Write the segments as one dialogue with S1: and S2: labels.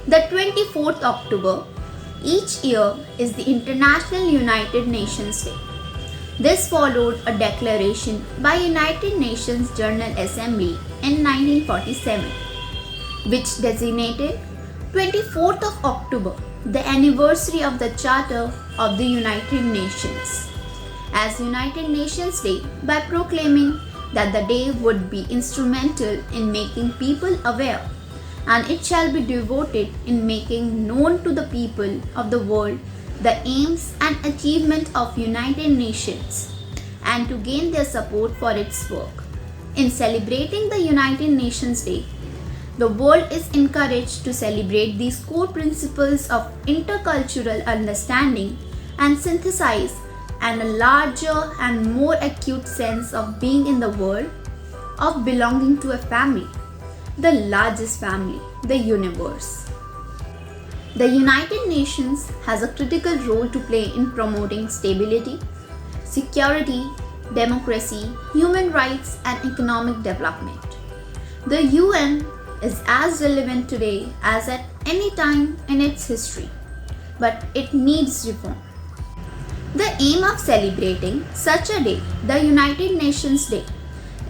S1: The 24th October each year is the International United Nations Day. This followed a declaration by United Nations General Assembly in 1947, which designated 24th of October the anniversary of the Charter of the United Nations as United Nations Day by proclaiming that the day would be instrumental in making people aware, and it shall be devoted in making known to the people of the world the aims and achievement of United Nations and to gain their support for its work. In celebrating the United Nations Day, the world is encouraged to celebrate these core principles of intercultural understanding and synthesize a larger and more acute sense of being in the world, of belonging to a family, the largest family, the universe. The United Nations has a critical role to play in promoting stability, security, democracy, human rights, and economic development. The UN is as relevant today as at any time in its history, but it needs reform. The aim of celebrating such a day, the United Nations Day,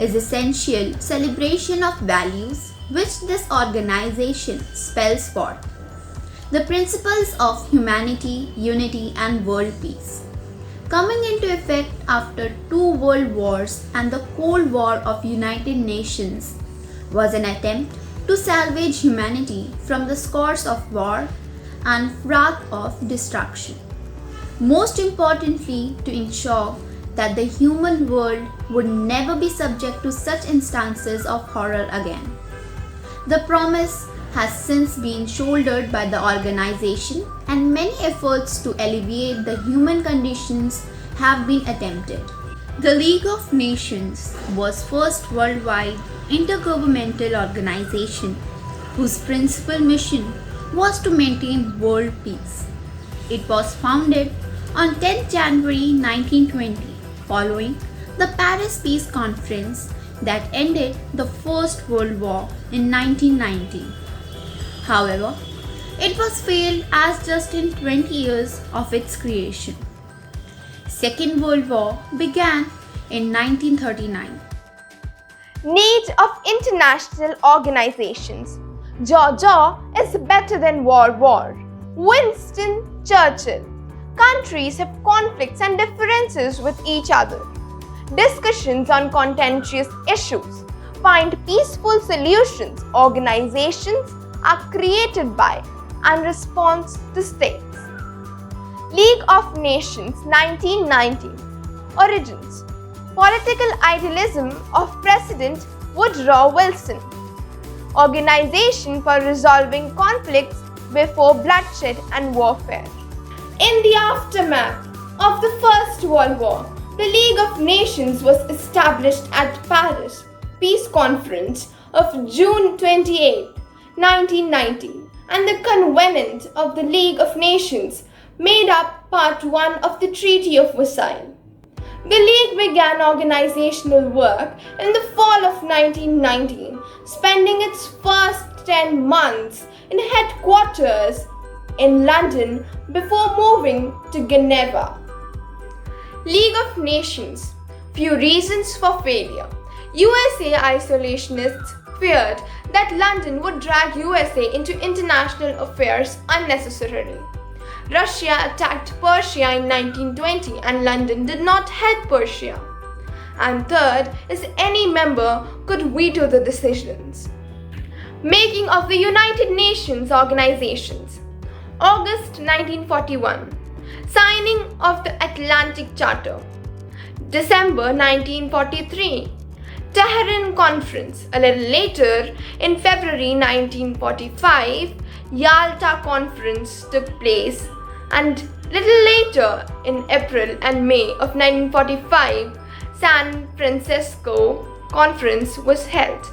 S1: is essential celebration of values which this organization spells forth. The principles of humanity, unity, and world peace. Coming into effect after 2 world wars and the Cold War of United Nations was an attempt to salvage humanity from the scars of war and wrath of destruction. Most importantly, to ensure that the human world would never be subject to such instances of horror again. The promise has since been shouldered by the organization, and many efforts to alleviate the human conditions have been attempted. The League of Nations was first worldwide intergovernmental organization whose principal mission was to maintain world peace. It was founded on 10 January 1920 following the Paris Peace Conference that ended the First World War in 1919. However, it was failed as just in 20 years of its creation. Second World War began in 1939.
S2: Need of international organizations. Jaw is better than war. Winston Churchill. Countries have conflicts and differences with each other. Discussions on contentious issues. Find peaceful solutions. Organizations are created by and respond to states. League of Nations 1990. Origins. Political idealism of President Woodrow Wilson. Organization for resolving conflicts before bloodshed and warfare. In the aftermath of the First World War, the League of Nations was established at Paris Peace Conference of June 28, 1990, and the Covenant of the League of Nations made up Part 1 of the Treaty of Versailles. The League began organizational work in the fall of 1919, spending its first 10 months in headquarters in London before moving to Geneva. League of Nations. Few reasons for failure. USA isolationists feared that London would drag USA into international affairs unnecessarily. Russia attacked Persia in 1920 and London did not help Persia. And third is any member could veto the decisions. Making of the United Nations organizations. August 1941. Signing of the Atlantic Charter. December 1943. Tehran Conference. A little later, in February 1945, Yalta Conference took place, and little later, in April and May of 1945, San Francisco Conference was held.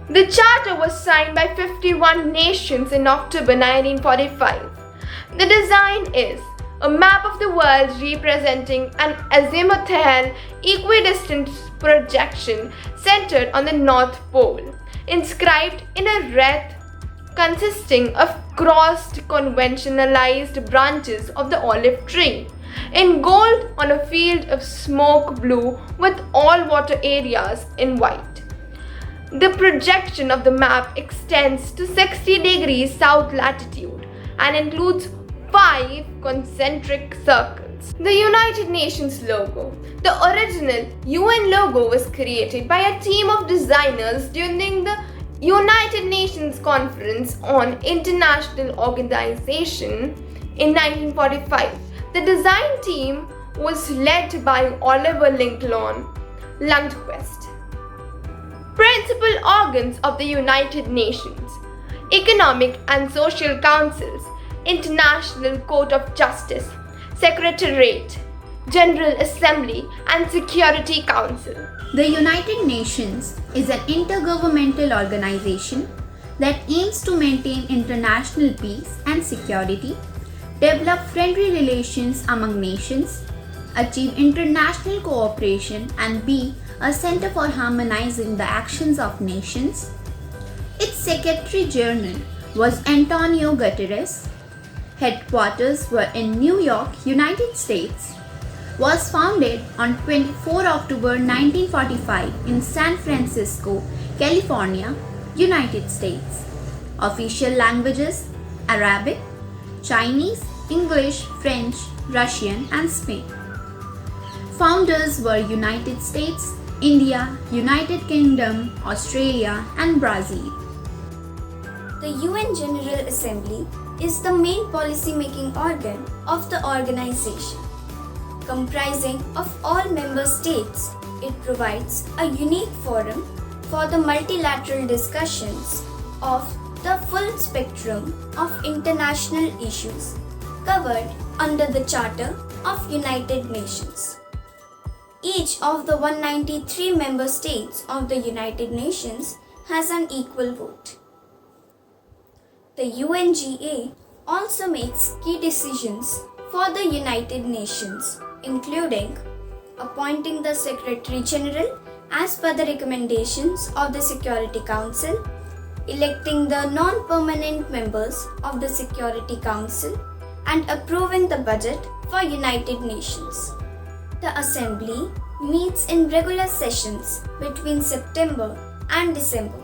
S2: The charter was signed by 51 nations in October 1945. The design is a map of the world representing an azimuthal equidistant projection centered on the North Pole, inscribed in a red consisting of crossed conventionalized branches of the olive tree, in gold on a field of smoke blue with all water areas in white. The projection of the map extends to 60 degrees south latitude and includes 5 concentric circles. The United Nations logo. The original UN logo was created by a team of designers during the United Nations Conference on International Organization in 1945. The design team was led by Oliver Lundquist. Principal organs of the United Nations: Economic and Social Councils, International Court of Justice, Secretariat, General Assembly, and Security Council.
S1: The United Nations is an intergovernmental organization that aims to maintain international peace and security, develop friendly relations among nations, achieve international cooperation, and be a center for harmonizing the actions of nations. Its Secretary General was Antonio Guterres. Headquarters were in New York, United States. Was founded on 24 October 1945 in San Francisco, California, United States. Official languages: Arabic, Chinese, English, French, Russian, and Spain. Founders were United States, India, United Kingdom, Australia, and Brazil.
S3: The UN General Assembly is the main policy-making organ of the organization. Comprising of all member states, it provides a unique forum for the multilateral discussions of the full spectrum of international issues covered under the Charter of United Nations. Each of the 193 member states of the United Nations has an equal vote. The UNGA also makes key decisions for the United Nations, including appointing the Secretary General as per the recommendations of the Security Council, electing the non-permanent members of the Security Council, and approving the budget for United Nations. The Assembly meets in regular sessions between September and December,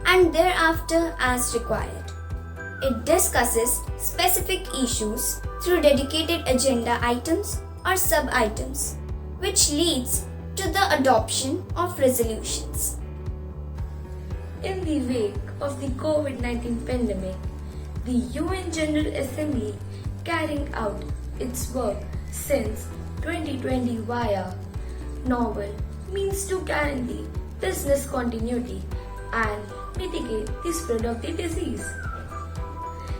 S3: and thereafter as required. It discusses specific issues through dedicated agenda items or sub-items, which leads to the adoption of resolutions.
S4: In the wake of the COVID-19 pandemic, the UN General Assembly carrying out its work since 2020 via novel means to guarantee business continuity and mitigate the spread of the disease.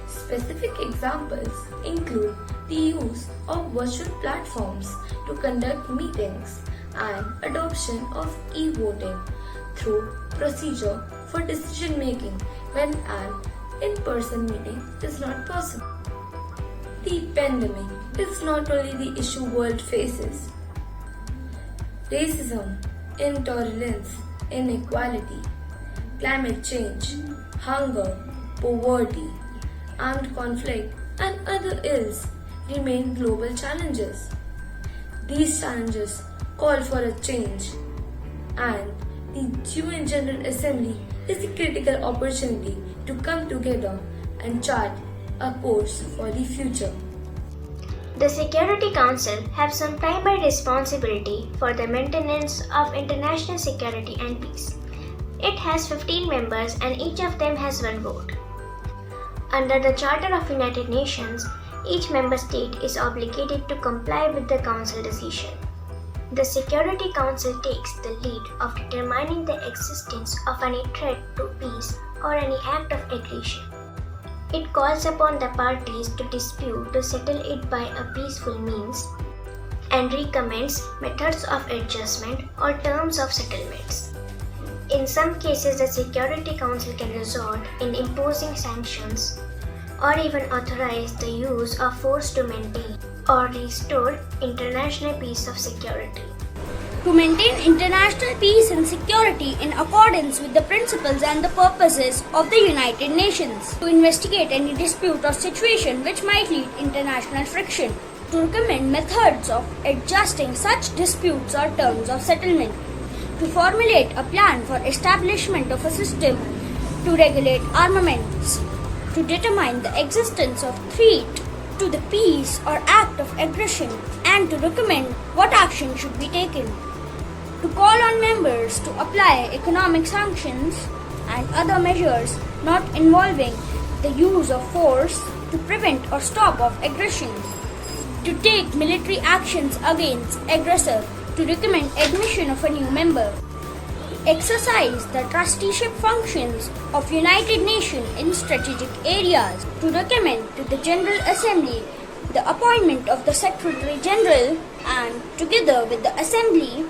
S4: Specific examples include the use of virtual platforms to conduct meetings and adoption of e-voting through procedure for decision making when an in-person meeting is not possible. The pandemic is not only the issue world faces. Racism, intolerance, inequality, climate change, hunger, poverty, armed conflict, and other ills remain global challenges. These challenges call for a change, and the UN General Assembly is a critical opportunity to come together and chart a course for the future.
S5: The Security Council has some primary responsibility for the maintenance of international security and peace. It has 15 members and each of them has one vote. Under the Charter of United Nations, each member state is obligated to comply with the Council decision. The Security Council takes the lead of determining the existence of any threat to peace or any act of aggression. It calls upon the parties to dispute to settle it by a peaceful means and recommends methods of adjustment or terms of settlements. In some cases, the Security Council can resort in imposing sanctions or even authorize the use of force to maintain or restore international peace of security.
S6: to maintain international peace and security in accordance with the principles and the purposes of the United Nations, to investigate any dispute or situation which might lead international friction, to recommend methods of adjusting such disputes or terms of settlement, to formulate a plan for establishment of a system to regulate armaments, to determine the existence of threat to the peace or act of aggression, and to recommend what action should be taken, to call on members to apply economic sanctions and other measures not involving the use of force to prevent or stop of aggression, to take military actions against aggressor, to recommend admission of a new member, exercise the trusteeship functions of United Nations in strategic areas, to recommend to the General Assembly the appointment of the Secretary General, and together with the Assembly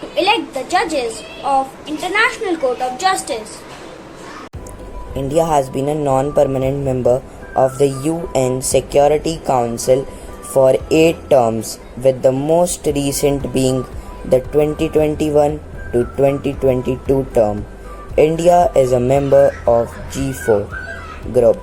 S6: to elect the judges of International Court of Justice.
S7: India has been a non-permanent member of the UN Security Council for 8 terms, with the most recent being the 2021 to 2022 term. India is a member of G4 group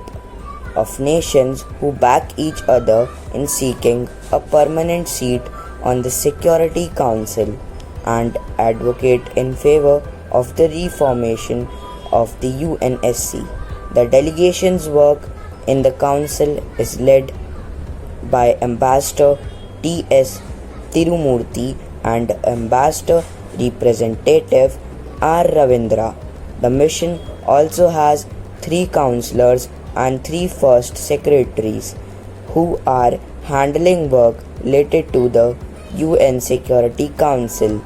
S7: of nations who back each other in seeking a permanent seat on the Security Council and advocate in favor of the reformation of the UNSC. The delegation's work in the council is led by Ambassador T.S. Tirumurthy and Ambassador Representative R. Ravindra. The mission also has 3 councillors and 3 first secretaries who are handling work related to the UN Security Council.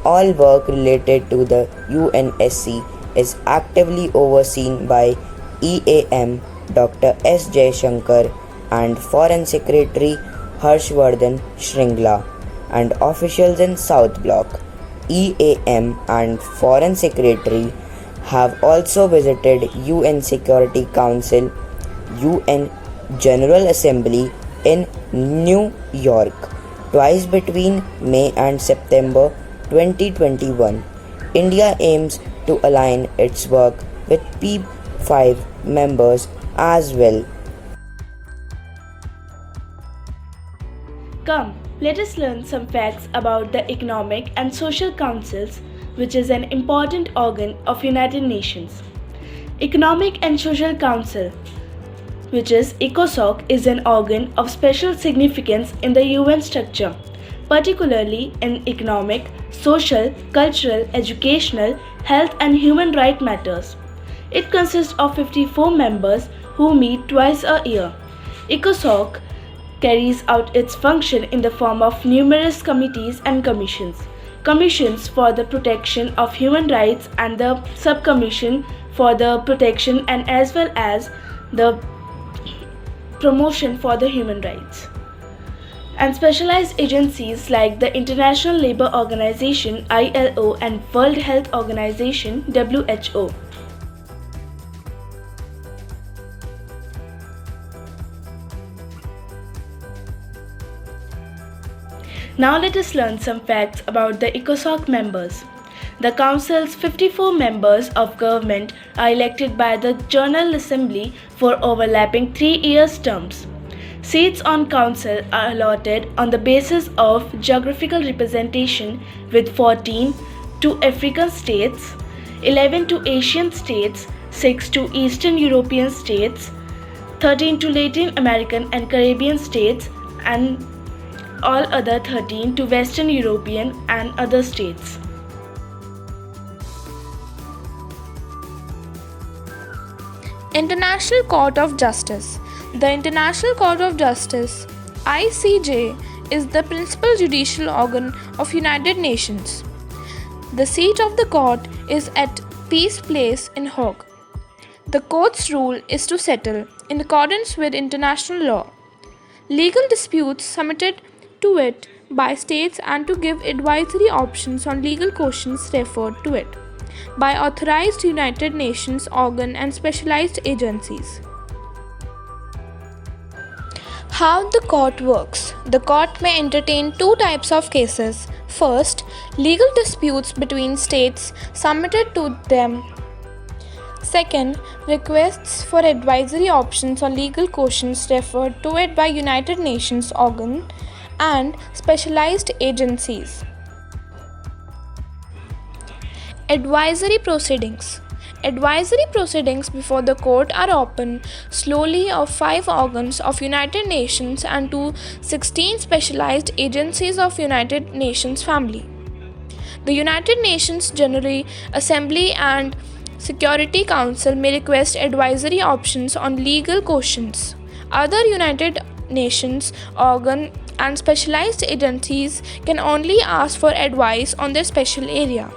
S7: All work related to the UNSC is actively overseen by EAM Dr. S. Jaishankar and Foreign Secretary Harshvardhan Shringla and officials in South Block. EAM and Foreign Secretary have also visited UN Security Council UN General Assembly in New York twice between May and September 2021. India aims to align its work with P5 members as well.
S8: Come, let us learn some facts about the Economic and Social Councils, which is an important organ of United Nations. Economic and Social Council, which is ECOSOC, is an organ of special significance in the UN structure, particularly in economic, social, cultural, educational, health and human rights matters. It consists of 54 members who meet twice a year. ECOSOC carries out its function in the form of numerous committees and commissions. Commissions for the protection of human rights and the subcommission for the protection and as well as the promotion for the human rights. And specialized agencies like the International Labour Organization ILO and World Health Organization WHO. Now let us learn some facts about the ECOSOC members. The Council's 54 members of government are elected by the General Assembly for overlapping 3-year terms. Seats on Council are allotted on the basis of geographical representation, with 14 to African states, 11 to Asian states, 6 to Eastern European states, 13 to Latin American and Caribbean states, and all other 13 to Western European and other states.
S2: International Court of Justice. The International Court of Justice (ICJ) is the principal judicial organ of United Nations. The seat of the court is at Peace Place in Hague. The court's role is to settle, in accordance with international law, legal disputes submitted to it by states and to give advisory options on legal questions referred to it by authorized United Nations organ and specialized agencies.
S9: How the court works. The court may entertain two types of cases. First, legal disputes between states submitted to them. Second, requests for advisory options or legal questions referred to it by United Nations organ and specialized agencies. Advisory proceedings. Advisory proceedings before the court are open slowly of 5 organs of United Nations and to 16 specialized agencies of United Nations family. The United Nations General Assembly and Security Council may request advisory options on legal questions. Other United Nations organ and specialized agencies can only ask for advice on their special area.